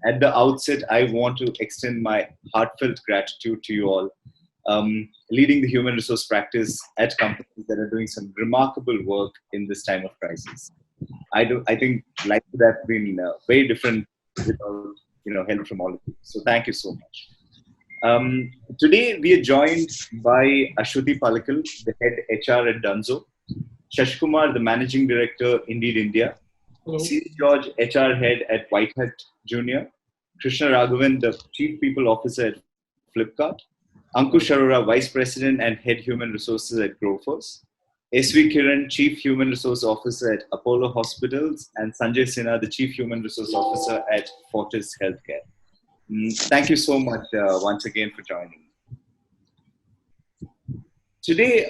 At the outset, I want to extend my heartfelt gratitude to you all, leading the human resource practice at companies that are doing some remarkable work in this time of crisis. I think life would have been very different without help from all of you. So thank you so much. Today we are joined by Ashwati Palakal, the head HR at Dunzo, Shashkumar, the managing director, Indeed India, C. George, HR head at Whitehead Junior, Krishna Raghavan, the chief people officer at Flipkart, Ankush Arora, vice president and head human resources at Grofers, S.V. Kiran, chief human resource officer at Apollo Hospitals, and Sanjay Sinha, the chief human resource officer at Fortis Healthcare. Thank you so much once again for joining. Today,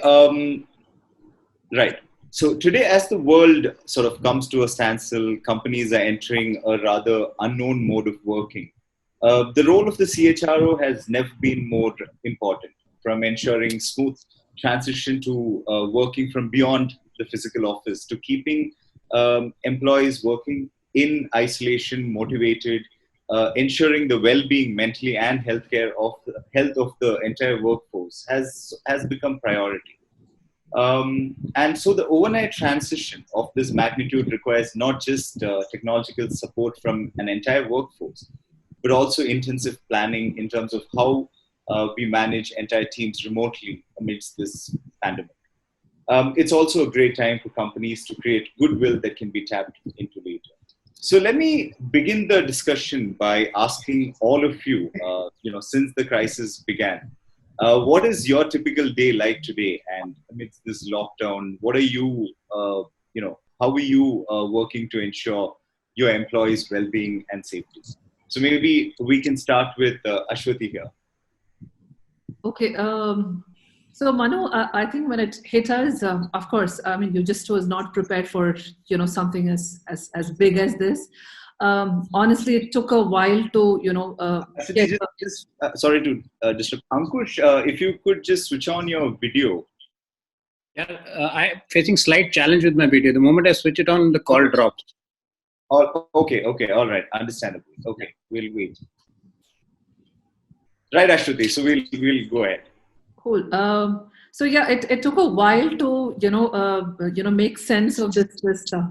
So today, as the world sort of comes to a standstill, companies are entering a rather unknown mode of working. The role of the CHRO has never been more important, from ensuring smooth transition to working from beyond the physical office, to keeping employees working in isolation, motivated, ensuring the well-being mentally and health of the entire workforce has become priority. And so the overnight transition of this magnitude requires not just technological support from an entire workforce, but also intensive planning in terms of how we manage entire teams remotely amidst this pandemic. It's also a great time for companies to create goodwill that can be tapped into later. So let me begin the discussion by asking all of you, since the crisis began, what is your typical day like today? And amidst this lockdown, what are you, how are you working to ensure your employees' well-being and safety? So maybe we can start with Ashwati here. Okay. So Manu, I think when it hit us, of course, I mean, you just was not prepared for, something as big as this. Honestly, it took a while to, sorry to disturb. Ankush, if you could just switch on your video. Yeah, I'm facing slight challenge with my video. The moment I switch it on, the call drops. Oh, okay, all right, understandable. Okay, we'll wait. Right, Ashwati, so we'll go ahead. Cool. So yeah, it took a while to make sense of this.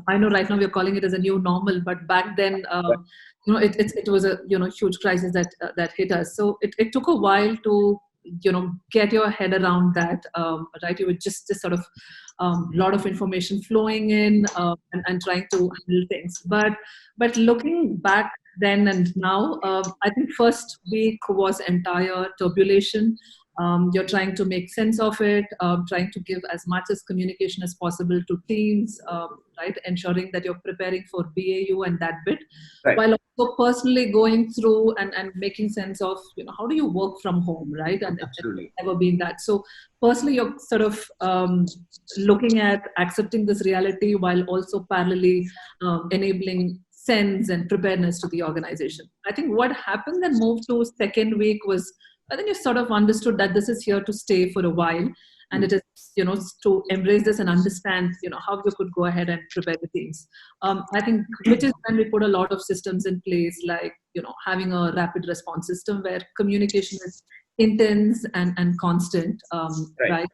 I know right now we're calling it as a new normal, but back then, it was a huge crisis that hit us. So it took a while to get your head around that. Right, you were just sort of lot of information flowing in and trying to handle things. But looking back then and now, I think first week was entire turbulation. You're trying to make sense of it, trying to give as much as communication as possible to teams, right? Ensuring that you're preparing for BAU and that bit, right, while also personally going through and making sense of, how do you work from home, right? And absolutely, it's never been that. So personally, you're sort of looking at accepting this reality while also parallelly enabling sense and preparedness to the organization. I think what happened then moved to second week was, I think you sort of understood that this is here to stay for a while, and it is, to embrace this and understand, how you could go ahead and prepare the teams. I think, which is when we put a lot of systems in place, like, having a rapid response system where communication is intense and constant, right?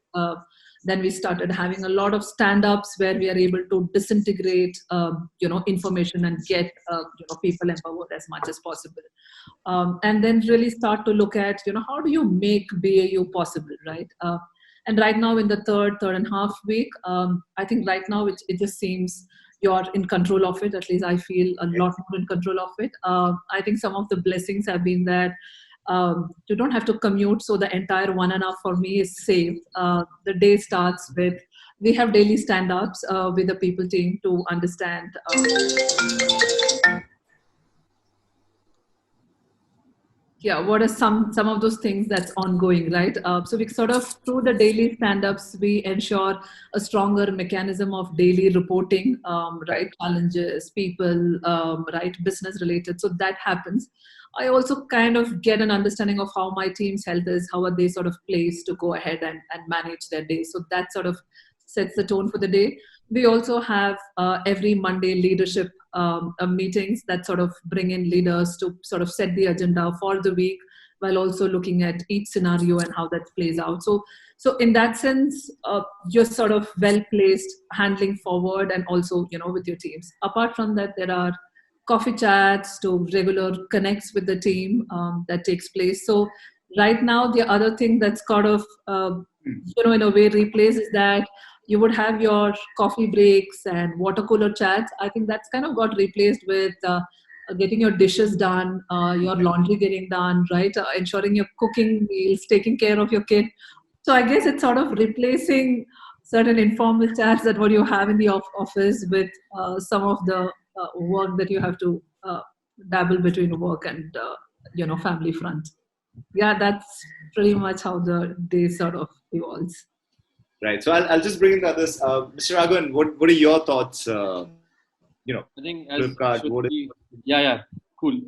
Then we started having a lot of stand-ups where we are able to disintegrate, information and get, people empowered as much as possible. And then really start to look at, how do you make BAU possible, right? And right now in the third and a half week, I think right now it just seems you're in control of it. At least I feel a lot more in control of it. I think some of the blessings have been that you don't have to commute, so the entire 1.5 for me is saved. The day starts with, we have daily stand-ups with the people team to understand what are some of those things that's ongoing, right? So we sort of, through the daily stand-ups, we ensure a stronger mechanism of daily reporting, right? Challenges, people, right? Business related. So that happens. I also kind of get an understanding of how my team's health is, how are they sort of placed to go ahead and manage their day. So that sort of sets the tone for the day. We also have every Monday leadership meetings that sort of bring in leaders to sort of set the agenda for the week, while also looking at each scenario and how that plays out. So in that sense, you're sort of well placed handling forward, and also, with your teams. Apart from that, there are coffee chats to regular connects with the team that takes place. So right now, the other thing that's sort of, in a way replaced is that you would have your coffee breaks and water cooler chats. I think that's kind of got replaced with getting your dishes done, your laundry getting done, right? Ensuring you're cooking meals, taking care of your kid. So I guess it's sort of replacing certain informal chats that what you have in the office with some of the work that you have to dabble between work and family front. Yeah, that's pretty much how the day sort of evolves. Right. So I'll just bring in the others. Mr. Raghavan, what are your thoughts? I think as Flipkart, Shruti, yeah, cool.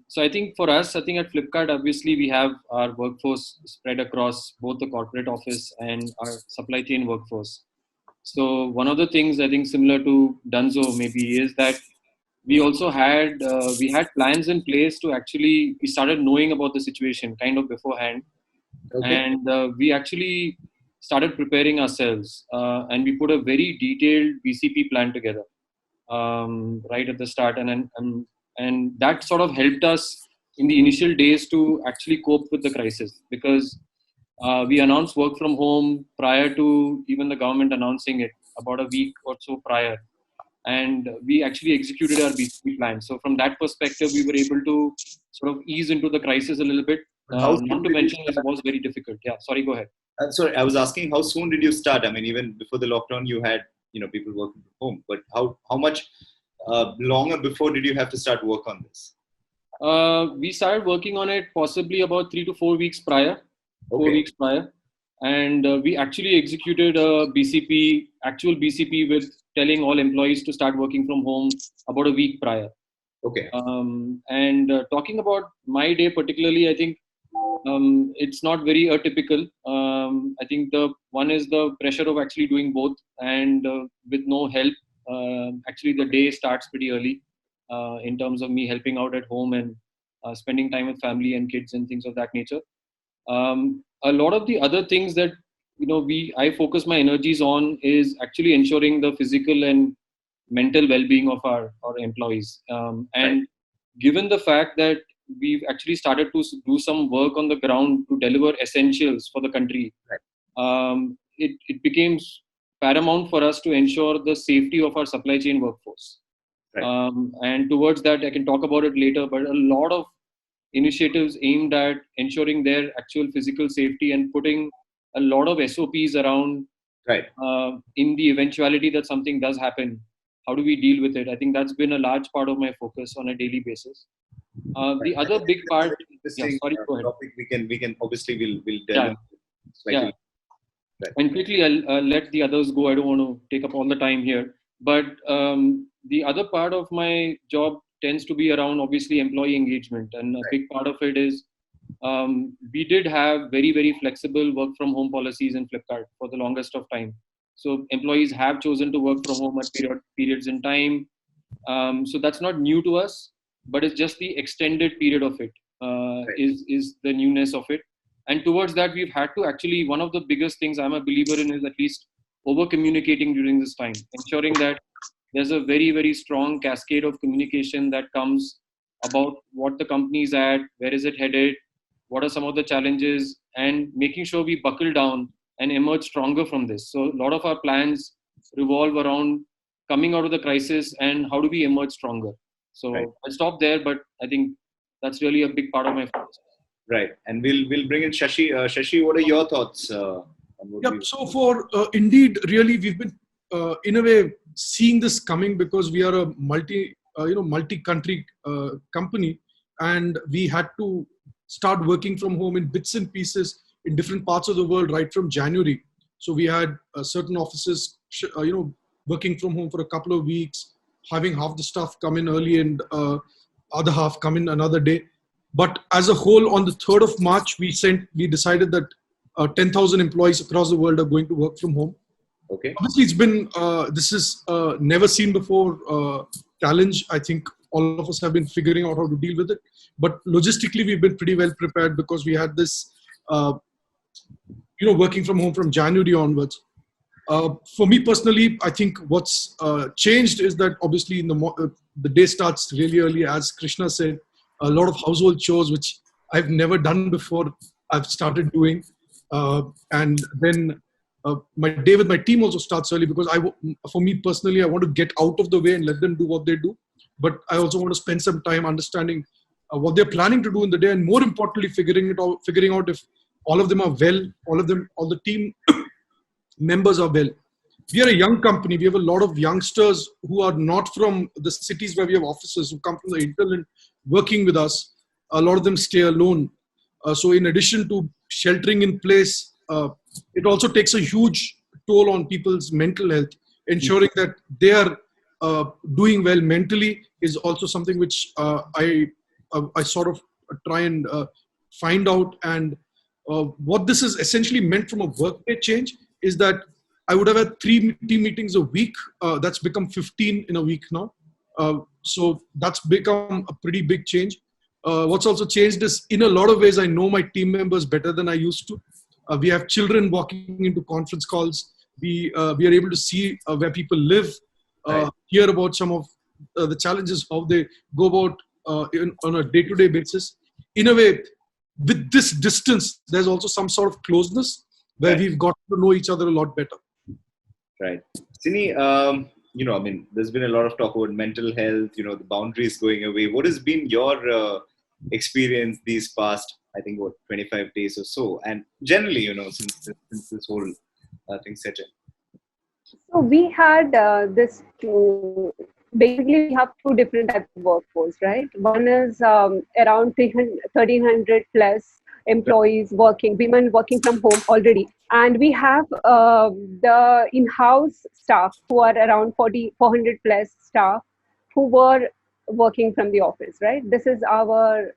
So I think for us, I think at Flipkart, obviously we have our workforce spread across both the corporate office and our supply chain workforce. So one of the things I think similar to Dunzo maybe is that we also had plans in place to actually, we started knowing about the situation kind of beforehand. Okay. And we actually started preparing ourselves, and we put a very detailed BCP plan together right at the start, and that sort of helped us in the initial days to actually cope with the crisis, because we announced work from home prior to even the government announcing it, about a week or so prior, and we actually executed our BCP plan. So from that perspective, we were able to sort of ease into the crisis a little bit. Not to mention it was very difficult. Yeah, sorry, go ahead. Sorry, I was asking, how soon did you start? I mean, even before the lockdown, you had people working from home. But how much longer before did you have to start work on this? We started working on it possibly about 3 to 4 weeks prior. Okay. 4 weeks prior, and we actually executed a actual BCP with telling all employees to start working from home about a week prior. Okay. And talking about my day particularly, I think it's not very atypical. I think the one is the pressure of actually doing both, and with no help, actually the day starts pretty early in terms of me helping out at home and spending time with family and kids and things of that nature. A lot of the other things that I focus my energies on is actually ensuring the physical and mental well-being of our employees. And right. Given the fact that we've actually started to do some work on the ground to deliver essentials for the country, right. It became paramount for us to ensure the safety of our supply chain workforce. Right. And towards that, I can talk about it later, but a lot of initiatives aimed at ensuring their actual physical safety and putting a lot of SOPs around, right. In the eventuality that something does happen, how do we deal with it? I think that's been a large part of my focus on a daily basis. The other big part, interesting go ahead. Topic we can obviously we'll delve into slightly. Right. And quickly, I'll let the others go. I don't want to take up all the time here. But the other part of my job tends to be around obviously employee engagement, and a big part of it is we did have very, very flexible work from home policies in Flipkart for the longest of time. So employees have chosen to work from home at periods in time. So that's not new to us, but it's just the extended period of it is the newness of it. And towards that, we've had to actually, one of the biggest things I'm a believer in is at least over communicating during this time, ensuring that there's a very, very strong cascade of communication that comes about what the company is at, where is it headed, what are some of the challenges, and making sure we buckle down and emerge stronger from this. So a lot of our plans revolve around coming out of the crisis and how do we emerge stronger. So I'll stop there, but I think that's really a big part of my focus. Right. And we'll bring in Shashi. Shashi, what are your thoughts? So for Indeed, really, we've been in a way seeing this coming because we are a multi-country company, and we had to start working from home in bits and pieces in different parts of the world right from January. So we had certain offices, working from home for a couple of weeks, having half the staff come in early and other half come in another day. But as a whole, on the 3rd of March, we decided that 10,000 employees across the world are going to work from home. Okay. Obviously, it's been this is never seen before challenge. I think all of us have been figuring out how to deal with it. But logistically, we've been pretty well prepared because we had this, working from home from January onwards. For me personally, I think what's changed is that obviously the day starts really early, as Krishna said. A lot of household chores, which I've never done before, I've started doing. And then my day with my team also starts early because for me personally, I want to get out of the way and let them do what they do. But I also want to spend some time understanding what they're planning to do in the day, and more importantly, figuring out if all of them are well, all the team members are well. We are a young company. We have a lot of youngsters who are not from the cities where we have offices, who come from the hinterland working with us. A lot of them stay alone. So in addition to sheltering in place, it also takes a huge toll on people's mental health. Ensuring that they are doing well mentally is also something which I sort of try and find out. And what this is essentially meant from a workday change is that I would have had 3 team meetings a week. That's become 15 in a week now. So that's become a pretty big change. What's also changed is, in a lot of ways, I know my team members better than I used to. We have children walking into conference calls. We are able to see where people live, hear about some of the challenges, how they go about on a day-to-day basis. In a way, with this distance, there's also some sort of closeness where we've got to know each other a lot better. Right. Sini, there's been a lot of talk about mental health, the boundaries going away. What has been your experience these past, I think, 25 days or so? And generally, since this whole thing set in. So we had basically we have 2 different types of workforce, right? One is around 1,300 plus employees women working from home already. And we have the in-house staff who are around 400 plus staff who were working from the office, right? This is our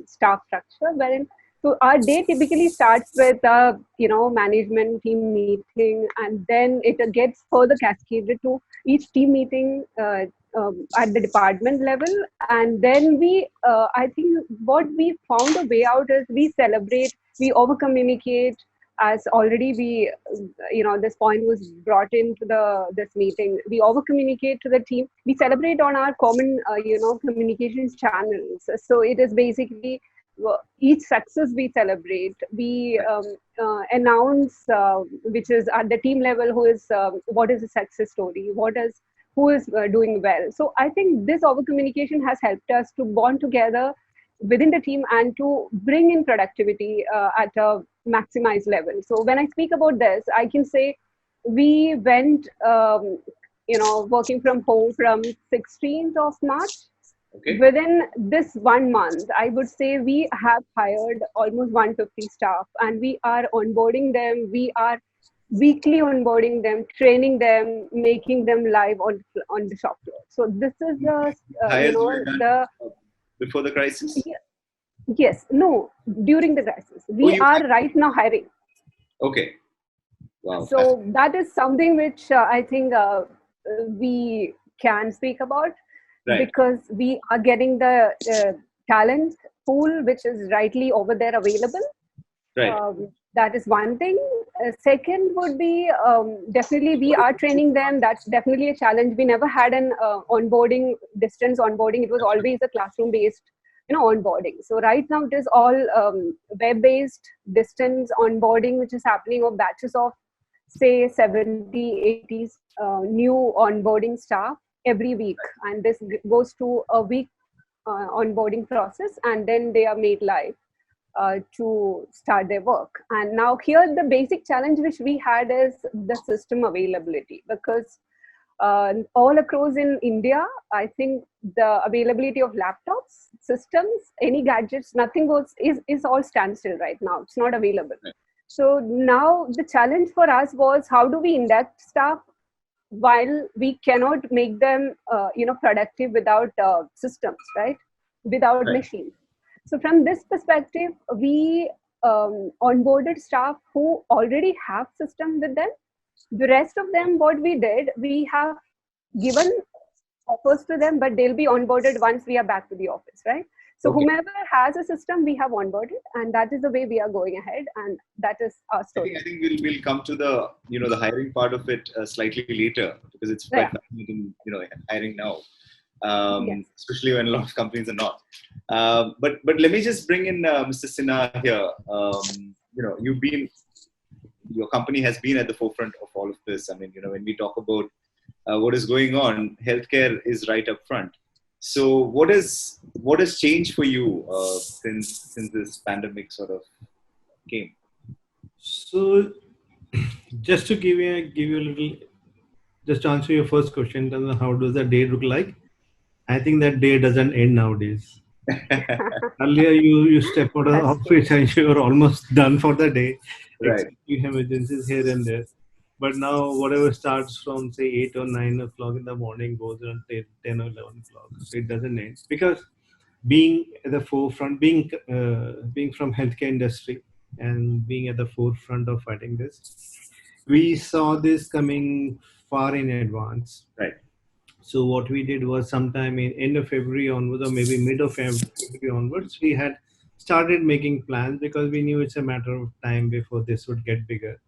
staff structure, wherein so our day typically starts with management team meeting, and then it gets further cascaded to each team meeting at the department level. And then I think what we found a way out is we celebrate, we over communicate. As already this point was brought into this meeting, we over communicate to the team. We celebrate on our common communication channels. So it is basically each success we celebrate. We announce, which is at the team level, what is the success story, who is doing well. So I think this over communication has helped us to bond together within the team and to bring in productivity at a maximized level. So when I speak about this, I can say we went, working from home from 16th of March. Okay. Within this 1 month, I would say we have hired almost 150 staff, and we are onboarding them. We are weekly onboarding them, training them, making them live on the shop floor. So this is before the crisis? Yes, no, during the crisis. We are right now hiring. Okay. Wow. So that is something which I think we can speak about, because we are getting the talent pool, which is rightly over there available. Right. That is one thing. Second would be definitely we are training them. That's definitely a challenge. We never had an distance onboarding. It was always a classroom based onboarding. So right now it is all web based distance onboarding, which is happening of batches of say 70, 80 new onboarding staff every week. And this goes to a week onboarding process, and then they are made live to start their work. And now here the basic challenge which we had is the system availability, because all across in India, I think the availability of laptops, systems, any gadgets, nothing is all standstill right now. It's not available. So now the challenge for us was, how do we induct staff while we cannot make them productive without systems, right? Without machines. So from this perspective, we onboarded staff who already have system with them. The rest of them, what we did, we have given offers to them, but they'll be onboarded once we are back to the office, right? So Okay. whomever has a system, we have onboarded, and that is the way we are going ahead, and that is our story. I think we'll come to the the hiring part of it slightly later, because it's quite fascinating, hiring now, Yes. especially when a lot of companies are not. But let me just bring in Mr. Sinha here. Your company has been at the forefront of all of this. I mean, when we talk about what is going on, healthcare is right up front. So what has changed for you since this pandemic sort of came? So, just to give you a little, just to answer your first question, how does a day look like? I think that day doesn't end nowadays. Earlier, you step out of the office and you're almost done for the day. Right. Except you have emergencies here and there. But now, whatever starts from say 8 or 9 o'clock in the morning goes on 10 or 11 o'clock. So it doesn't end, because being at the forefront, being from healthcare industry and being at the forefront of fighting this, we saw this coming far in advance. Right. So what we did was, sometime in end of February onwards, or maybe mid of February onwards, we had started making plans, because we knew it's a matter of time before this would get bigger.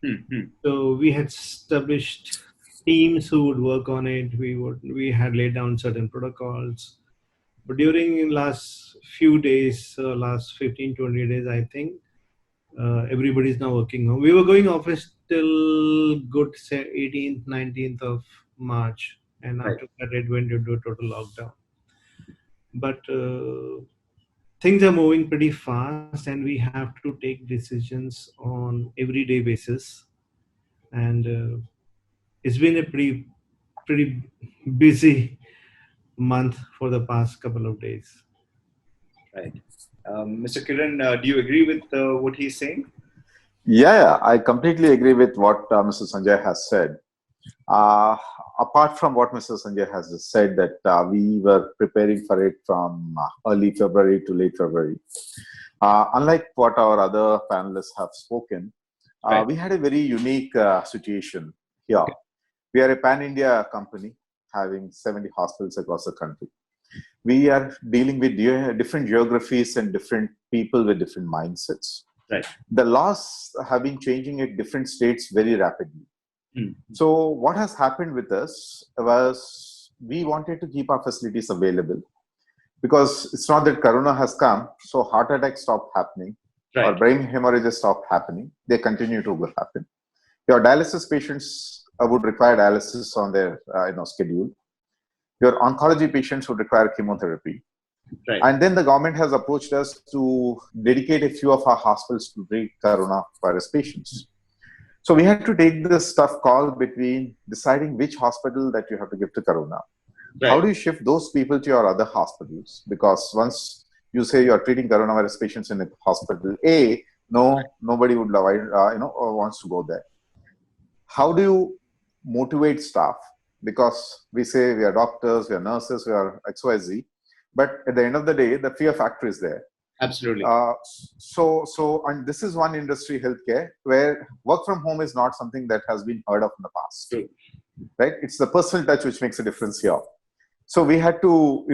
Mm-hmm. So we had established teams who would work on it. We had laid down certain protocols. But during last few days, last 15, 20 days, I think, everybody's now working home. We were going office till good say 18th, 19th of March. And after that, it went into a total lockdown. But things are moving pretty fast, and we have to take decisions on everyday basis. And it's been a pretty busy month for the past couple of days. Right. Mr. Kiran, do you agree with what he's saying? Yeah, I completely agree with what Mr. Sanjay has said. Apart from what Mr. Sanjay has just said, that we were preparing for it from early February to late February. Unlike what our other panelists have spoken, Right. we had a very unique situation here. Okay. We are a pan-India company having 70 hospitals across the country. We are dealing with different geographies and different people with different mindsets. Right. The laws have been changing at different states very rapidly. Mm. So what has happened with us was, we wanted to keep our facilities available, because it's not that Corona has come, so heart attacks stopped happening, Right. or brain hemorrhages stopped happening. They continue to happen. Your dialysis patients would require dialysis on their schedule. Your oncology patients would require chemotherapy. Right. And then the government has approached us to dedicate a few of our hospitals to treat coronavirus patients. So we had to take this tough call between deciding which hospital that you have to give to Corona. Right. How do you shift those people to your other hospitals? Because once you say you're treating coronavirus patients in a hospital A, nobody would or wants to go there. How do you motivate staff? Because we say we are doctors, we are nurses, we are XYZ, but at the end of the day, the fear factor is there. Absolutely. And this is one industry, healthcare, where work from home is not something that has been heard of in the past. True. Right? It's the personal touch which makes a difference here. So we had to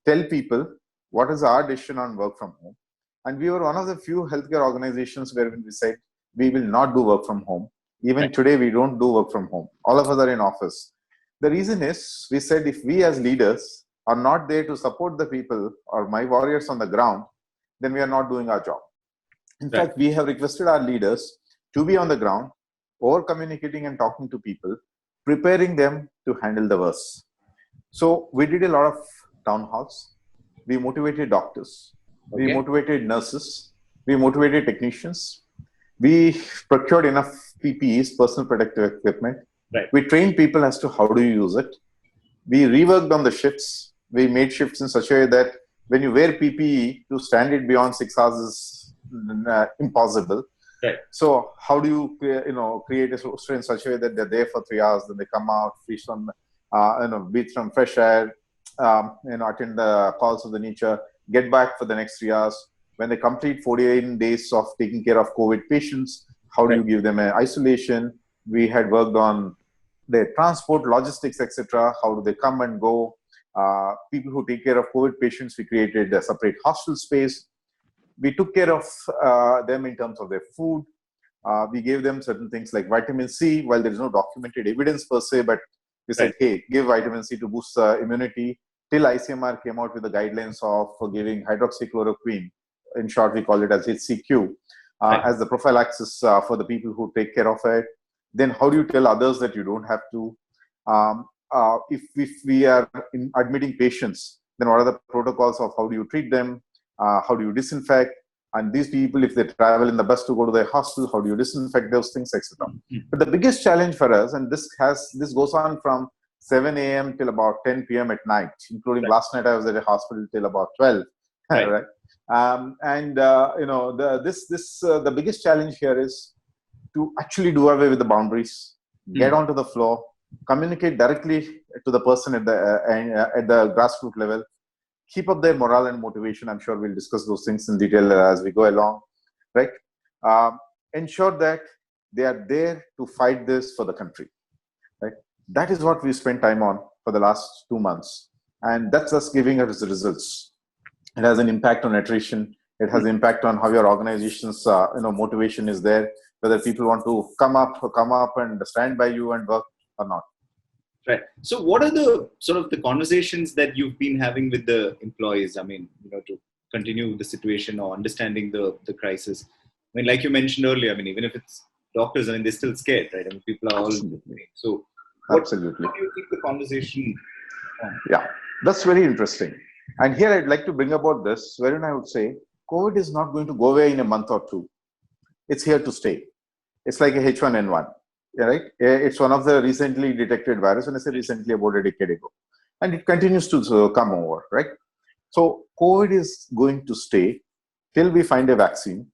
tell people what is our decision on work from home. And we were one of the few healthcare organizations where we said, we will not do work from home. Even Right. today, we don't do work from home. All of us are in office. The reason is, we said, if we as leaders are not there to support the people, or my warriors on the ground, then we are not doing our job. In Right. fact, we have requested our leaders to be on the ground, over communicating and talking to people, preparing them to handle the worst. So we did a lot of town halls. We motivated doctors. Okay. We motivated nurses. We motivated technicians. We procured enough PPEs, personal protective equipment. Right. We trained people as to how do you use it. We reworked on the shifts. We made shifts in such a way that when you wear PPE, to stand it beyond 6 hours is impossible. Right. So how do you create a roster in such a way that they're there for 3 hours, then they come out, breathe some fresh air, attend the calls of the nature, get back for the next 3 hours. When they complete 48 days of taking care of COVID patients, how do you give them an isolation? We had worked on their transport, logistics, etc. How do they come and go? People who take care of COVID patients, we created a separate hostel space. We took care of them in terms of their food. We gave them certain things like vitamin C, while there is no documented evidence per se, but we said, hey, give vitamin C to boost immunity. Till ICMR came out with the guidelines of giving hydroxychloroquine. In short, we call it as HCQ, as the prophylaxis for the people who take care of it. Then how do you tell others that you don't have to? If we are admitting patients, then what are the protocols of how do you treat them? How do you disinfect? And these people, if they travel in the bus to go to their hostel, how do you disinfect those things, etc. But the biggest challenge for us, and this goes on from 7 a.m. till about 10 p.m. at night, including last night I was at a hospital till about 12, right? The biggest challenge here is to actually do away with the boundaries, get onto the floor, communicate directly to the person at the grassroots level, keep up their morale and motivation. I'm sure we'll discuss those things in detail as we go along, right? Ensure that they are there to fight this for the country, right? That is what we spent time on for the last 2 months. And that's us giving us results. It has an impact on attrition. It has an impact on how your organization's motivation is there, whether people want to come up and stand by you and work or not. Right. So what are the sort of the conversations that you've been having with the employees? I mean, to continue the situation or understanding the crisis. I mean, like you mentioned earlier, I mean, even if it's doctors, I mean, they're still scared, right? I mean, people are all... So Absolutely. How do you keep the conversation on? Yeah, that's very interesting. And here I'd like to bring about this, wherein I would say, COVID is not going to go away in a month or two. It's here to stay. It's like a H1N1. Right? It's one of the recently detected virus, and I said recently about a decade ago. And it continues to come over, right? So COVID is going to stay till we find a vaccine,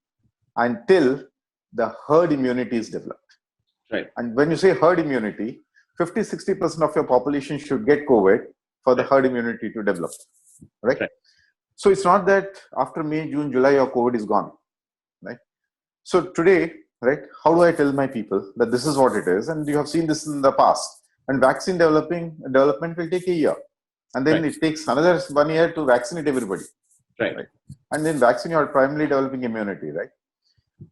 until the herd immunity is developed. Right. And when you say herd immunity, 50-60% of your population should get COVID for the herd immunity to develop, right? So it's not that after May, June, July, your COVID is gone, right? So today, right, how do I tell my people that this is what it is? And you have seen this in the past. And vaccine development will take a year. And then it takes another 1 year to vaccinate everybody. Right. And then vaccine, you are primarily developing immunity, right?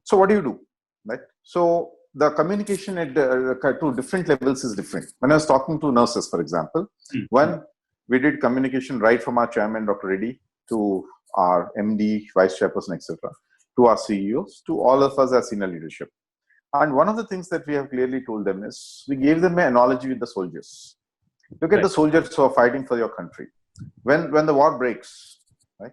So what do you do, right? So the communication at to different levels is different. When I was talking to nurses, for example, one, we did communication right from our chairman, Dr. Reddy, to our MD, vice chairperson, etc., to our CEOs, to all of us as senior leadership. And one of the things that we have clearly told them is, we gave them an analogy with the soldiers. Look at the soldiers who are fighting for your country. When the war breaks, right,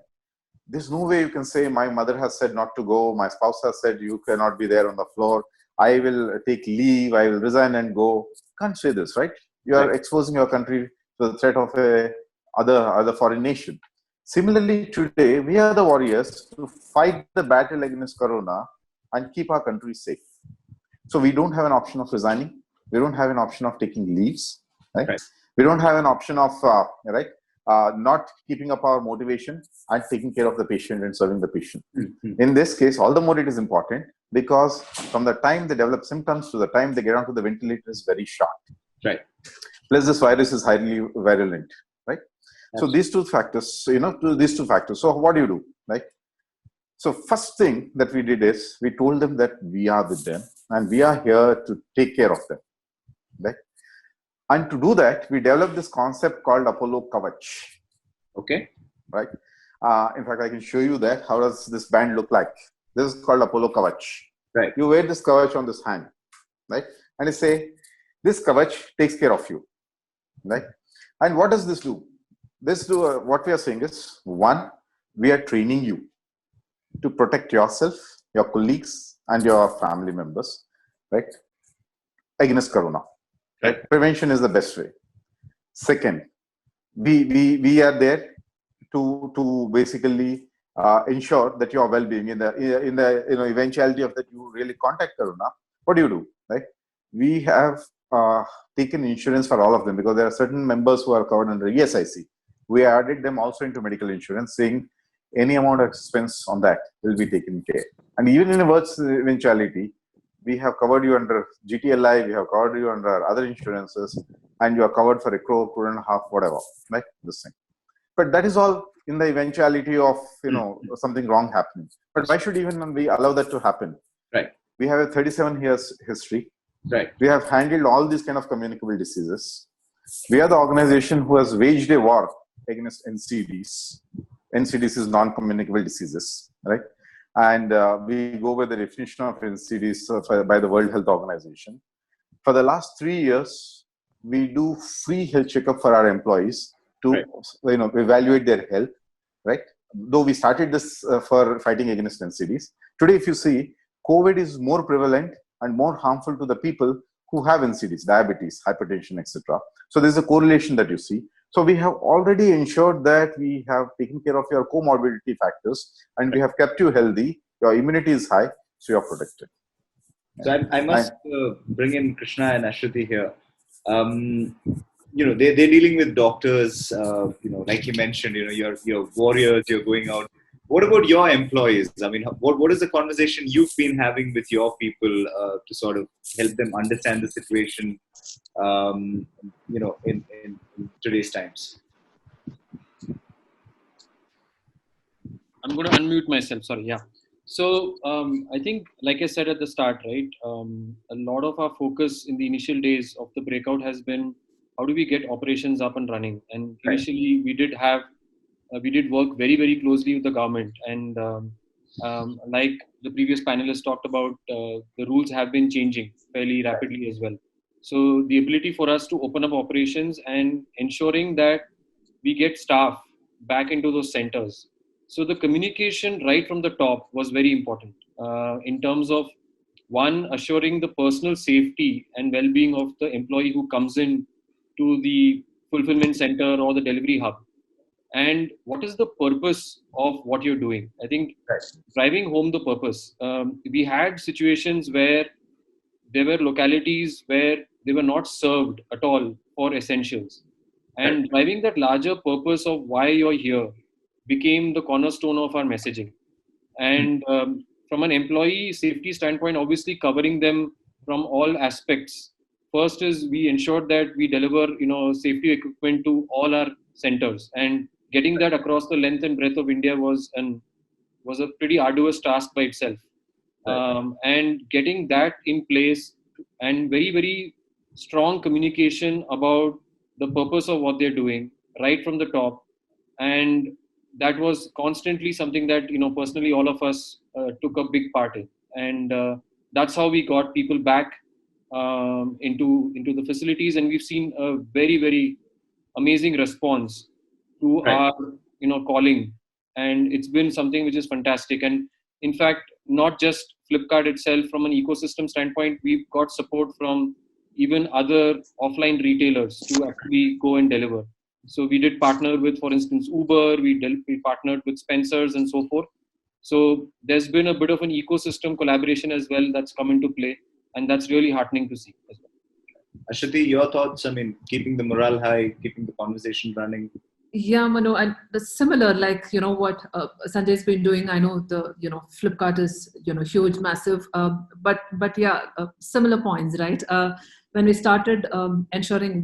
there's no way you can say, my mother has said not to go, my spouse has said you cannot be there on the floor, I will take leave, I will resign and go. Can't say this, right? You are exposing your country to the threat of other foreign nation. Similarly, today, we are the warriors to fight the battle against Corona and keep our country safe. So we don't have an option of resigning. We don't have an option of taking leaves. Right? We don't have an option of not keeping up our motivation and taking care of the patient and serving the patient. In this case, all the more it is important, because from the time they develop symptoms to the time they get onto the ventilator is very short. Right. Plus, this virus is highly virulent. Right. So these two factors, So what do you do? Right. So first thing that we did is we told them that we are with them and we are here to take care of them. Right. And to do that, we developed this concept called Apollo Kavach. Okay. Right. In fact, I can show you that. How does this band look like? This is called Apollo Kavach. Right. You wear this Kavach on this hand. Right. And you say, this Kavach takes care of you. Right. And what does this do? What we are saying is, one, we are training you to protect yourself, your colleagues, and your family members, right, against Corona. Right? Prevention is the best way. Second, we are there to basically ensure that your well-being in the eventuality of that you really contact Corona. What do? Right? We have taken insurance for all of them, because there are certain members who are covered under ESIC. We added them also into medical insurance, saying any amount of expense on that will be taken care. And even in a worst eventuality, we have covered you under GTLI, we have covered you under other insurances, and you are covered for 1 crore, 1.5 crore, whatever, like this thing. But that is all in the eventuality of, something wrong happening. But why should even we allow that to happen? Right. We have a 37 years history. Right. We have handled all these kind of communicable diseases. We are the organization who has waged a war against NCDs. NCDs is non-communicable diseases, right? And we go by the definition of NCDs by the World Health Organization. For the last 3 years, we do free health checkup for our employees to evaluate their health, right? Though we started this for fighting against NCDs. Today, if you see, COVID is more prevalent and more harmful to the people who have NCDs, diabetes, hypertension, etc. So there's a correlation that you see. So we have already ensured that we have taken care of your comorbidity factors and we have kept you healthy. Your immunity is high, so you're protected. So I must bring in Krishna and Ashwati here. They're dealing with doctors. Like you mentioned, you're warriors. You're going out. What about your employees? I mean, what is the conversation you've been having with your people to sort of help them understand the situation? In today's times. I'm going to unmute myself. Sorry. Yeah. So I think, like I said at the start, right, a lot of our focus in the initial days of the breakout has been how do we get operations up and running? And initially we did work very, very closely with the government. And like the previous panelists talked about, the rules have been changing fairly rapidly as well. So the ability for us to open up operations and ensuring that we get staff back into those centers. So the communication right from the top was very important in terms of, one, assuring the personal safety and well-being of the employee who comes in to the fulfillment center or the delivery hub. And what is the purpose of what you're doing? I think driving home the purpose. We had situations where there were localities where they were not served at all for essentials. And driving that larger purpose of why you're here became the cornerstone of our messaging. And from an employee safety standpoint, obviously covering them from all aspects. First is we ensured that we deliver, safety equipment to all our centers, and getting that across the length and breadth of India was a pretty arduous task by itself. And getting that in place and very, very strong communication about the purpose of what they're doing right from the top. And that was constantly something that, personally, all of us took a big part in. And that's how we got people back into the facilities. And we've seen a very, very amazing response to our, calling. And it's been something which is fantastic. And in fact, not just Flipkart itself, from an ecosystem standpoint, we've got support from even other offline retailers to actually go and deliver. So we did partner with, for instance, Uber, we partnered with Spencer's and so forth. So there's been a bit of an ecosystem collaboration as well that's come into play. And that's really heartening to see as well. Ashwati, your thoughts? I mean, keeping the morale high, keeping the conversation running. Yeah, Manu, and similar, like, what Sanjay's been doing. I know Flipkart is, huge, massive, but yeah, similar points, right? When we started ensuring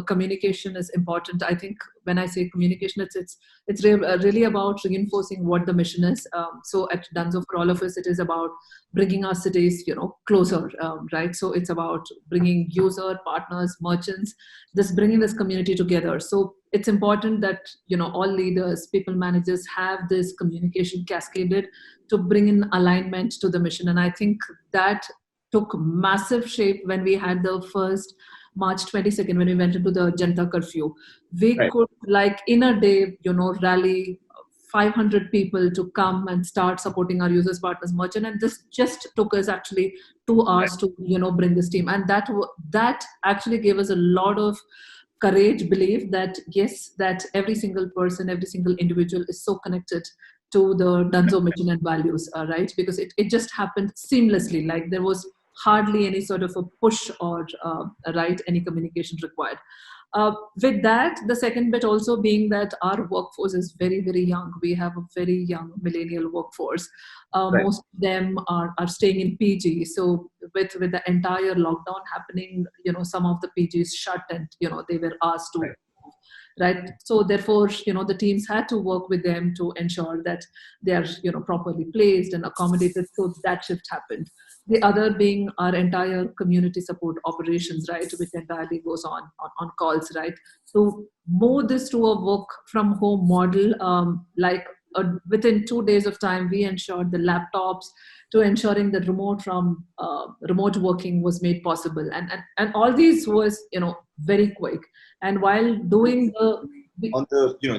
communication is important. I think when I say communication, it's really about reinforcing what the mission is. So at Dunzo, for all of us, it is about bringing our cities, closer, right? So it's about bringing user, partners, merchants, bringing this community together. So it's important that, all leaders, people managers have this communication cascaded to bring in alignment to the mission. And I think that took massive shape when we had the first March 22nd, when we went into the Janta curfew. We could, in a day, rally 500 people to come and start supporting our users, partners, merchant. And this just took us actually 2 hours to, bring this team. And that actually gave us a lot of courage, belief that, yes, that every single person, every single individual is so connected to the Dunzo mission and values, right? Because it just happened seamlessly. Like there was hardly any sort of a push or any communication required. With that, the second bit also being that our workforce is very, very young. We have a very young millennial workforce. Most of them are staying in PG. So with the entire lockdown happening, some of the PGs shut and, they were asked to, right? So therefore, the teams had to work with them to ensure that they are, properly placed and accommodated. So that shift happened. The other being our entire community support operations, right, which entirely goes on calls, right? So move this to a work from home model, within 2 days of time, we ensured the laptops to ensuring that remote working was made possible. And all these was, very quick. And while doing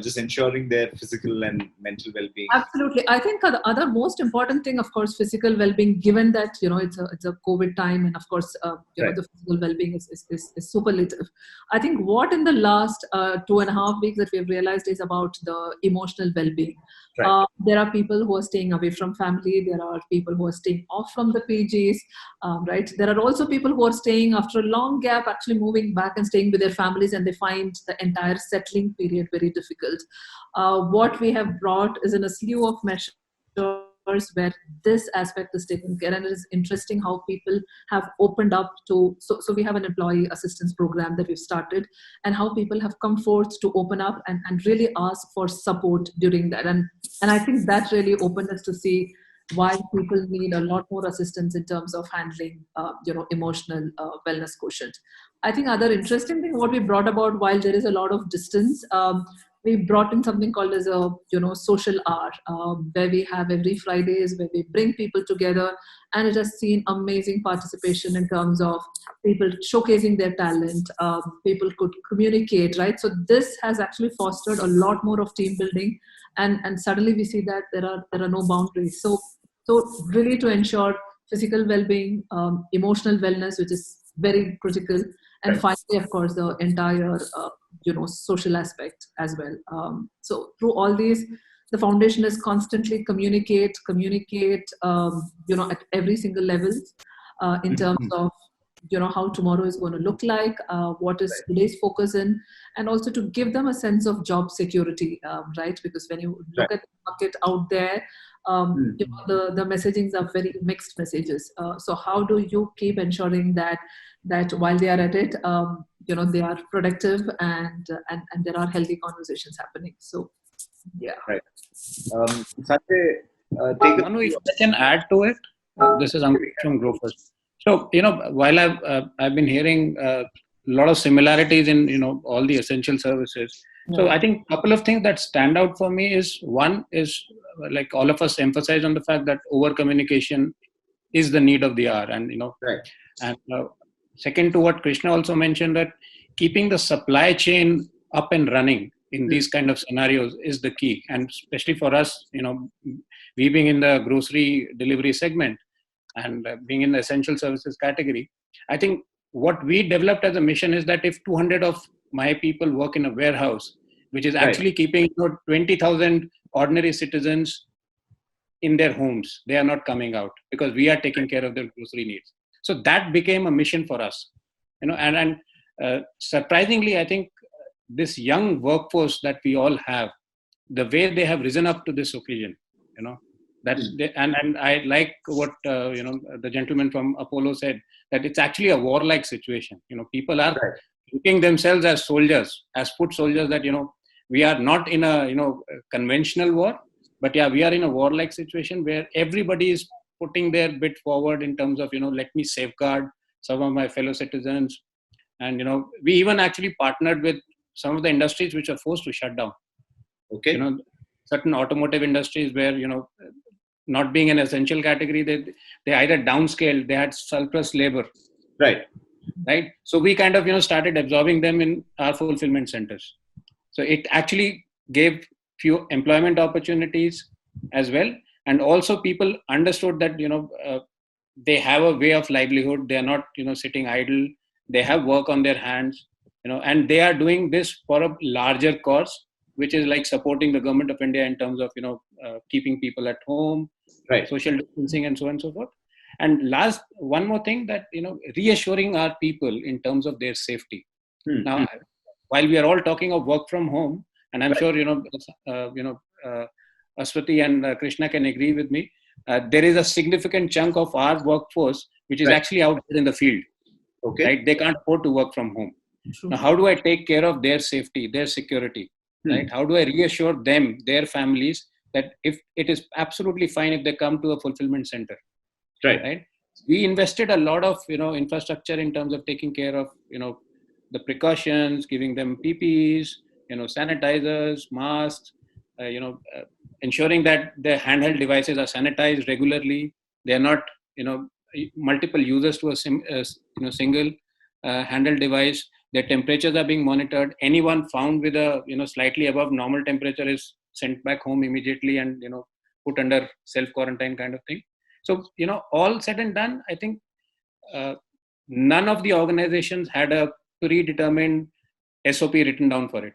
just ensuring their physical and mental well-being. Absolutely. I think the other most important thing, of course, physical well-being, given that, it's a COVID time, and of course, the physical well-being is superlative. I think what in the last 2.5 weeks that we've realized is about the emotional well-being. Right. There are people who are staying away from family. There are people who are staying off from the PGs, right? There are also people who are staying after a long gap, actually moving back and staying with their families, and they find the entire settling period very difficult. What we have brought is in a slew of measures where this aspect is taken care, and it is interesting how people have opened up to, so we have an employee assistance program that we've started, and how people have come forth to open up and really ask for support during that. And I think that really opened us to see why people need a lot more assistance in terms of handling, emotional wellness quotient. I think other interesting thing, what we brought about, while there is a lot of distance, we brought in something called as a, social hour, where we have every Fridays where we bring people together, and it has seen amazing participation in terms of people showcasing their talent. People could communicate, right? So this has actually fostered a lot more of team building, and suddenly we see that there are no boundaries. So really to ensure physical well-being, emotional wellness, which is very critical, and finally, of course, the entire social aspect as well. So through all these, the foundation is constantly communicate, at every single level, in terms of how tomorrow is going to look like, what is today's focus in, and also to give them a sense of job security, right? Because when you look at the market out there, the messagings are very mixed messages. So how do you keep ensuring that while they are at it, they are productive and there are healthy conversations happening? So, yeah. Right. Sanjay, Manu, if I can add to it, this is Ankush from Growfirst. So, while I've been hearing a lot of similarities in, all the essential services. So I think a couple of things that stand out for me is, one is, like all of us emphasize on the fact that over communication is the need of the hour. And, and second to what Krishna also mentioned, that keeping the supply chain up and running in these kind of scenarios is the key. And especially for us, we being in the grocery delivery segment and being in the essential services category, I think what we developed as a mission is that if 200 of my people work in a warehouse, which is actually keeping 20,000 ordinary citizens in their homes, they are not coming out because we are taking care of their grocery needs. So that became a mission for us, and surprisingly, I think this young workforce that we all have, the way they have risen up to this occasion, and I like what the gentleman from Apollo said, that it's actually a warlike situation. People are looking themselves as soldiers, as foot soldiers. That we are not in a conventional war, but we are in a warlike situation where everybody is putting their bit forward in terms of let me safeguard some of my fellow citizens, and we even actually partnered with some of the industries which are forced to shut down. Okay. Certain automotive industries where not being an essential category, they either downscaled, they had surplus labor. Right. So we kind of started absorbing them in our fulfillment centers. So it actually gave few employment opportunities as well, and also people understood that they have a way of livelihood. They are not sitting idle. They have work on their hands, and they are doing this for a larger cause, which is like supporting the government of India in terms of keeping people at home, social distancing, and so on and so forth. And last, one more thing, that reassuring our people in terms of their safety. Now, while we are all talking of work from home, and I'm sure Aswati and Krishna can agree with me, there is a significant chunk of our workforce which is actually out there in the field. Okay. Right? They can't afford to work from home. Now, how do I take care of their safety, their security? Right? How do I reassure them, their families, that if it is absolutely fine if they come to a fulfillment center? Right? We invested a lot of infrastructure in terms of taking care of the precautions, giving them PPEs, sanitizers, masks, ensuring that their handheld devices are sanitized regularly. They are not multiple users to a single handheld device. Their temperatures are being monitored. Anyone found with a slightly above normal temperature is sent back home immediately and put under self quarantine kind of thing. So all said and done, I think none of the organizations had a predetermined SOP written down for it.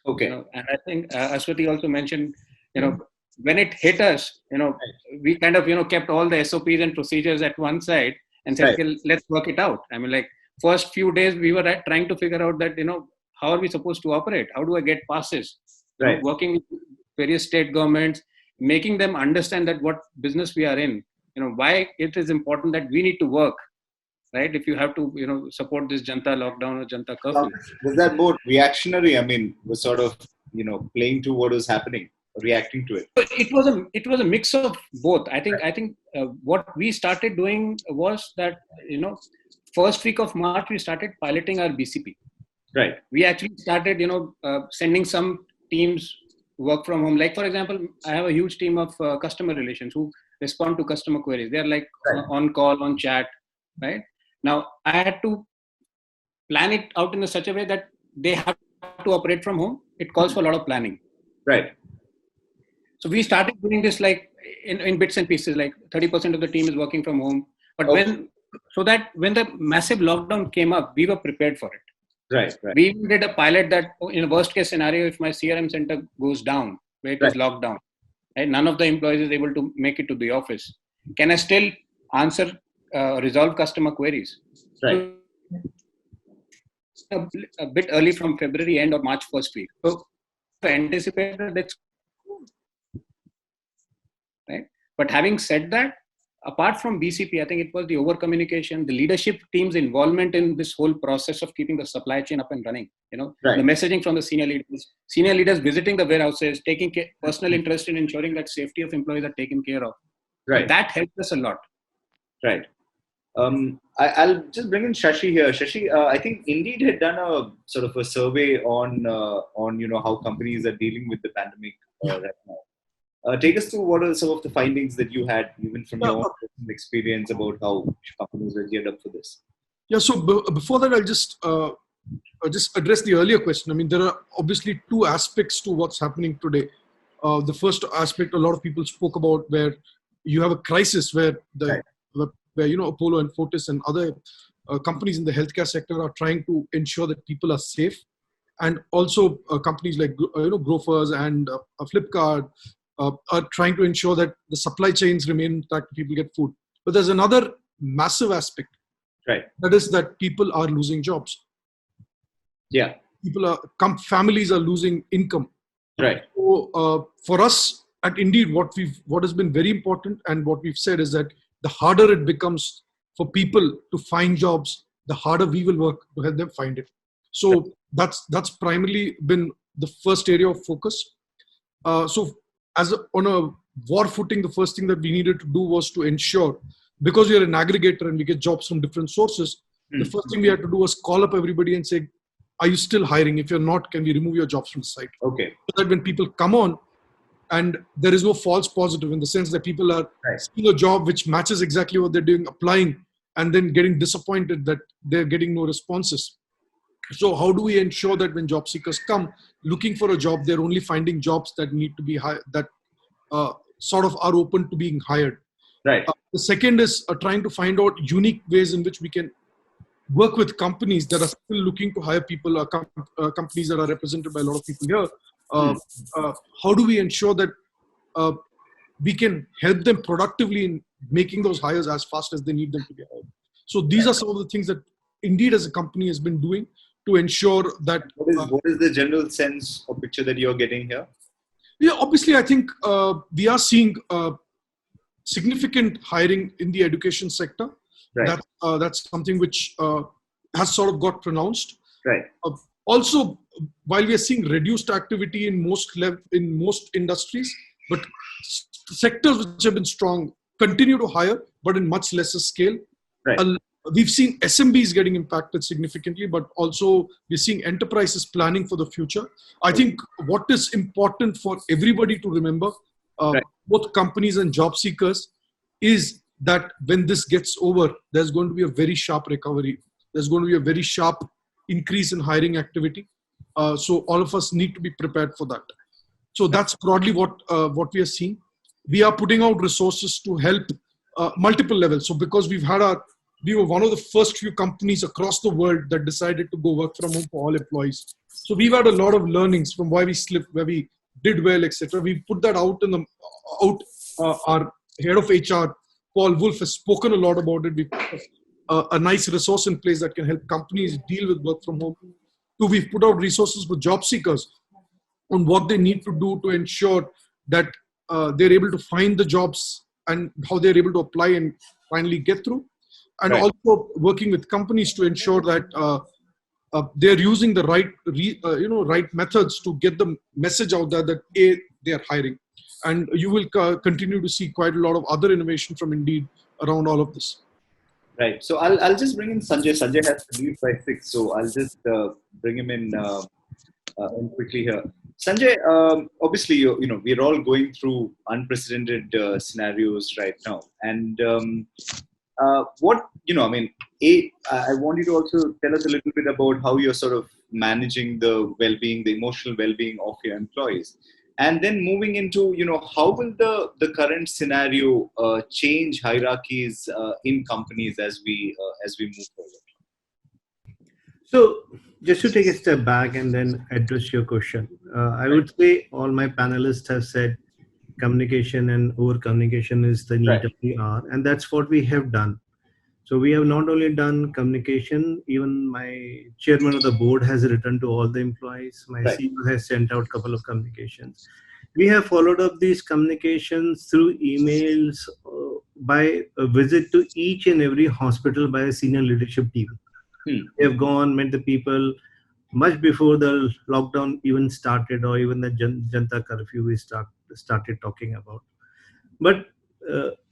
Okay. And I think Aswati also mentioned when it hit us, we kind of kept all the SOPs and procedures at one side and said, okay, let's work it out. I mean, like, first few days we were trying to figure out that how are we supposed to operate? How do I get passes? Working with various state governments, making them understand that what business we are in, why it is important that we need to work, right? If you have to support this Janta lockdown or Janta curfew. Was that more reactionary? I mean, was sort of playing to what was happening, reacting to it? It was a mix of both. I think what we started doing was that first week of March we started piloting our BCP. Right. We actually started sending some teams work from home. Like, for example, I have a huge team of customer relations who respond to customer queries. They're like on call, on chat, right? Now, I had to plan it out in such a way that they have to operate from home. It calls for a lot of planning. Right. So we started doing this like in bits and pieces, like 30% of the team is working from home. But so that when the massive lockdown came up, we were prepared for it. Right. We did a pilot that in a worst case scenario, if my CRM center goes down, where it is locked down, right, none of the employees is able to make it to the office, can I still answer, resolve customer queries? Right. So, a bit early from February end or March first week. So anticipated that's right. But having said that, apart from BCP, I think it was the over communication, the leadership team's involvement in this whole process of keeping the supply chain up and running. The messaging from the senior leaders visiting the warehouses, taking personal interest in ensuring that safety of employees are taken care of. Right. That helped us a lot. Right. I'll just bring in Shashi here. Shashi, I think Indeed had done a sort of a survey on how companies are dealing with the pandemic right now. Take us through what are some of the findings that you had, even from your own experience, about how companies are geared up for this. Yeah. So before that, I'll just address the earlier question. I mean, there are obviously two aspects to what's happening today. The first aspect, a lot of people spoke about, where you have a crisis where Apollo and Fortis and other companies in the healthcare sector are trying to ensure that people are safe, and also companies like Grofers and Flipkart are trying to ensure that the supply chains remain intact, people get food. But there's another massive aspect. Right. That is that people are losing jobs. Yeah. Families are losing income. Right. So for us at Indeed, what has been very important and what we've said is that the harder it becomes for people to find jobs, the harder we will work to help them find it. So that's primarily been the first area of focus. On a war footing, the first thing that we needed to do was to ensure, because we are an aggregator and we get jobs from different sources, the first thing we had to do was call up everybody and say, are you still hiring? If you're not, can we remove your jobs from the site? Okay. So that when people come on, and there is no false positive, in the sense that people are seeing a job which matches exactly what they're doing, applying, and then getting disappointed that they're getting no responses. So how do we ensure that when job seekers come looking for a job, they're only finding jobs that need to be hired, that sort of are open to being hired? Right. The second is trying to find out unique ways in which we can work with companies that are still looking to hire people, companies that are represented by a lot of people here. How do we ensure that we can help them productively in making those hires as fast as they need them to be hired? So these are some of the things that Indeed as a company has been doing to ensure that. What is the general sense or picture that you're getting here? Yeah, obviously, I think we are seeing significant hiring in the education sector. Right. That's something which has sort of got pronounced. Right. Also, while we are seeing reduced activity in most industries, but sectors which have been strong continue to hire, but in much lesser scale. Right. We've seen SMBs getting impacted significantly, but also we're seeing enterprises planning for the future. I think what is important for everybody to remember, both companies and job seekers, is that when this gets over, there's going to be a very sharp recovery. There's going to be a very sharp increase in hiring activity. So all of us need to be prepared for that. So that's broadly what we are seeing. We are putting out resources to help multiple levels. So because we were one of the first few companies across the world that decided to go work from home for all employees. So we've had a lot of learnings from why we slipped, where we did well, etc. We put that out our head of HR, Paul Wolf, has spoken a lot about it. We put a nice resource in place that can help companies deal with work from home. So we've put out resources for job seekers on what they need to do to ensure that they're able to find the jobs and how they're able to apply and finally get through. And also working with companies to ensure that they're using the right methods to get the message out there that they're hiring. And you will continue to see quite a lot of other innovation from Indeed around all of this. Right. So I'll just bring in Sanjay. Sanjay has to leave by 6, so I'll just bring him in quickly here. Sanjay, obviously, we're all going through unprecedented scenarios right now, and I want you to also tell us a little bit about how you're sort of managing the well-being, the emotional well-being of your employees. And then moving into, how will the current scenario change hierarchies in companies as we move forward? So just to take a step back and then address your question, I would say all my panelists have said communication and over-communication is the need of the hour, and that's what we have done. So we have not only done communication, even my chairman of the board has written to all the employees. My CEO has sent out a couple of communications. We have followed up these communications through emails, by a visit to each and every hospital by a senior leadership team. They have gone, met the people much before the lockdown even started, or even the Janta curfew we started talking about. But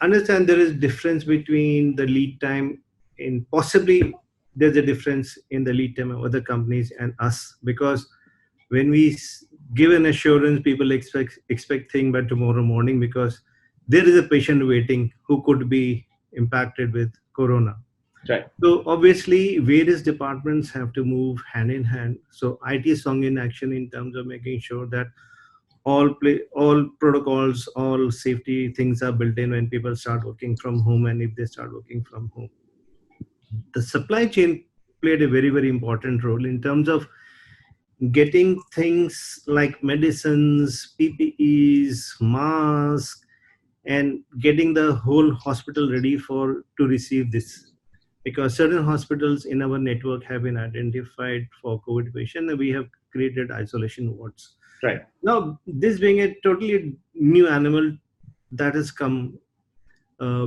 understand there is difference between the lead time possibly there's a difference in the lead time of other companies and us, because when we give an assurance, people expect things by tomorrow morning, because there is a patient waiting who could be impacted with corona. Right. So obviously various departments have to move hand in hand. So IT is strong in action in terms of making sure that all protocols, all safety things are built in when people start working from home, and if they start working from home. The supply chain played a very, very important role in terms of getting things like medicines, PPEs, masks, and getting the whole hospital ready to receive this. Because certain hospitals in our network have been identified for COVID patient, and we have created isolation wards. Right. Now, this being a totally new animal that has come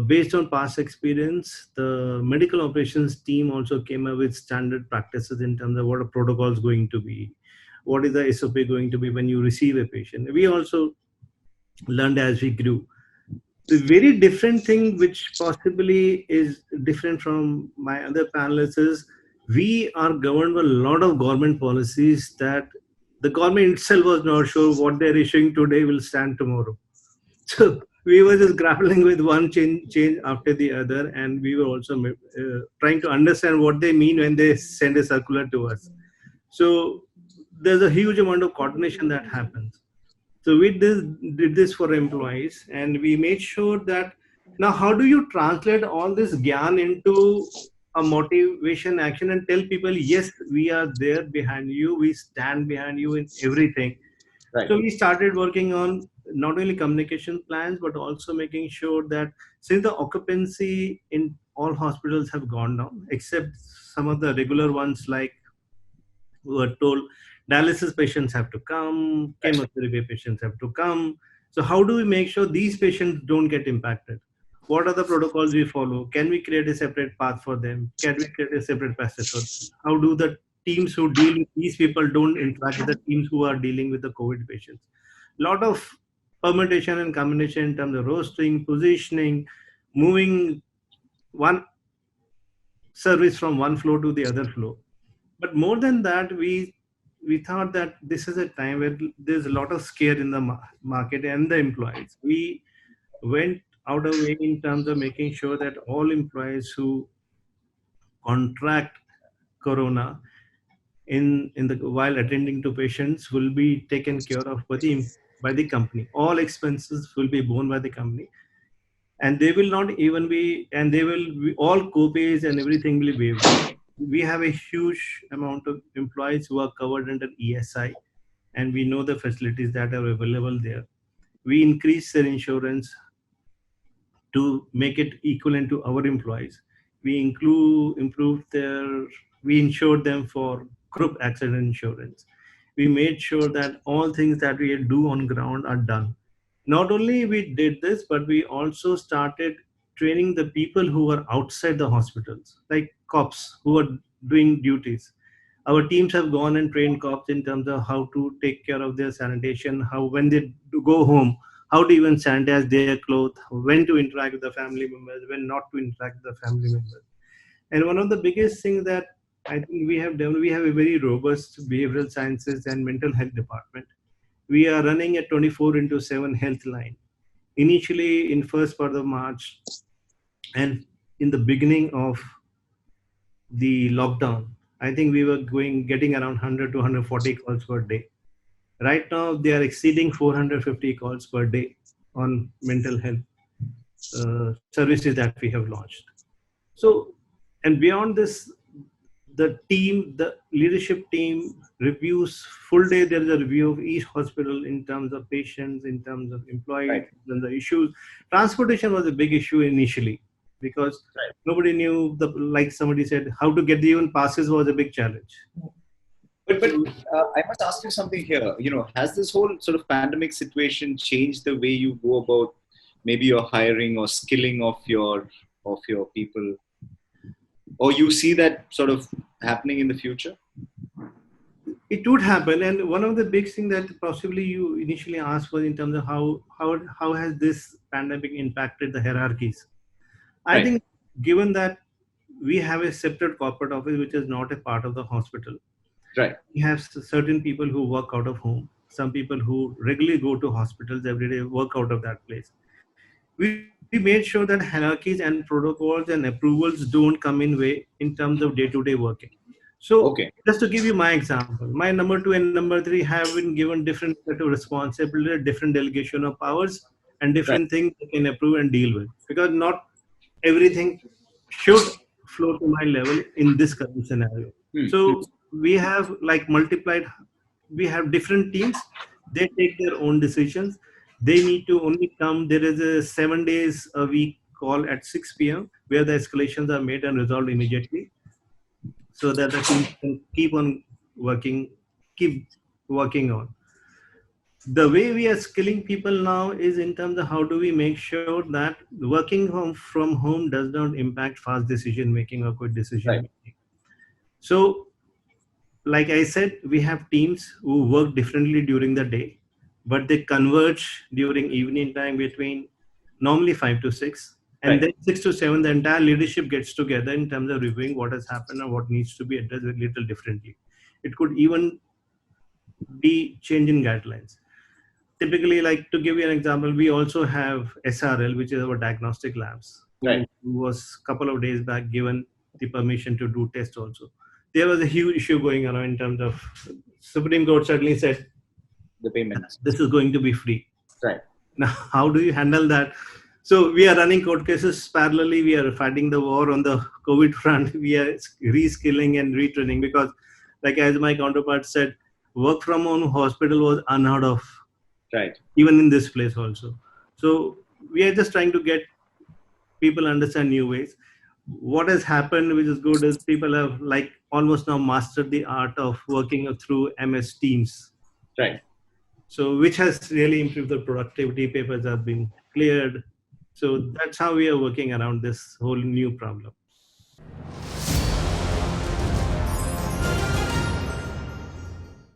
based on past experience, the medical operations team also came up with standard practices in terms of what a protocol is going to be, what is the SOP going to be when you receive a patient. We also learned as we grew. The very different thing, which possibly is different from my other panelists, is we are governed by a lot of government policies that the government itself was not sure what they're issuing today will stand tomorrow. So we were just grappling with one change after the other, and we were also trying to understand what they mean when they send a circular to us. So there's a huge amount of coordination that happens. So we did this for employees, and we made sure that now how do you translate all this gyan into a motivation action and tell people, yes, we are there behind you, we stand behind you in everything. Right. So we started working on not only communication plans, but also making sure that since the occupancy in all hospitals have gone down, except some of the regular ones like who are told dialysis patients have to come, chemotherapy patients have to come. So how do we make sure these patients don't get impacted? What are the protocols we follow? Can we create a separate path for them? Can we create a separate passage for them? How do the teams who deal with these people don't interact with the teams who are dealing with the COVID patients? Lot of permutation and combination in terms of rostering, positioning, moving one service from one floor to the other floor. But more than that, we thought that this is a time where there's a lot of scare in the market and the employees. We went out of way in terms of making sure that all employees who contract corona in the while attending to patients will be taken care of by the company. All expenses will be borne by the company, and they will not even be, and they will be all co-pays and everything will be waived. We have a huge amount of employees who are covered under ESI, and we know the facilities that are available there. We increase their insurance to make it equivalent to our employees. We we insured them for group accident insurance. We made sure that all things that we do on ground are done. Not only we did this, but we also started training the people who are outside the hospitals, like cops who are doing duties. Our teams have gone and trained cops in terms of how to take care of their sanitation, how when they go home, how to even sanitize their clothes, when to interact with the family members, when not to interact with the family members. And one of the biggest things that I think we have done, we have a very robust behavioral sciences and mental health department. We are running a 24/7 health line. Initially, in first part of March, and in the beginning of the lockdown, I think we were getting around 100 to 140 calls per day. Right now, they are exceeding 450 calls per day on mental health services that we have launched. So, and beyond this, the leadership team reviews full day. There is a review of each hospital in terms of patients, in terms of employees, Right. and the issues. Transportation was a big issue initially because nobody knew, like somebody said, how to get the even passes was a big challenge. But I must ask you something here. Has this whole sort of pandemic situation changed the way you go about maybe your hiring or skilling of your people, or you see that sort of happening in the future? It would happen, and one of the big things that possibly you initially asked was in terms of how has this pandemic impacted the hierarchies. I Right. think given that we have a separate corporate office which is not a part of the hospital, Right. we have certain people who work out of home, some people who regularly go to hospitals every day, work out of that place. We made sure that hierarchies and protocols and approvals don't come in way in terms of day-to-day working. So Okay. just to give you my example, my number 2 and number 3 have been given different set of responsibility, different delegation of powers, and different things they can approve and deal with. Because not everything should flow to my level in this current scenario. So we have we have different teams. They take their own decisions. They need to only come. There is a 7 days a week call at 6 p.m. where the escalations are made and resolved immediately, so that the team can keep working on. The way we are skilling people now is in terms of how do we make sure that working from home does not impact fast decision making or quick decision making. So, like I said, we have teams who work differently during the day, but they converge during evening time between normally 5 to 6. And then 6 to 7, the entire leadership gets together in terms of reviewing what has happened and what needs to be addressed a little differently. It could even be change in guidelines. Typically, like to give you an example, we also have SRL, which is our diagnostic labs, who was a couple of days back given the permission to do tests also. There was a huge issue going on in terms of Supreme Court suddenly said the payments. This is going to be free. Right. Now, how do you handle that? So we are running court cases parallelly. We are fighting the war on the COVID front. We are reskilling and retraining because, like as my counterpart said, work from home hospital was unheard of. Right. Even in this place also. So we are just trying to get people understand new ways. what has happened, which is good, is people have like almost now mastered the art of working through MS Teams. Right. So which has really improved the productivity. Papers have been cleared. So that's how we are working around this whole new problem.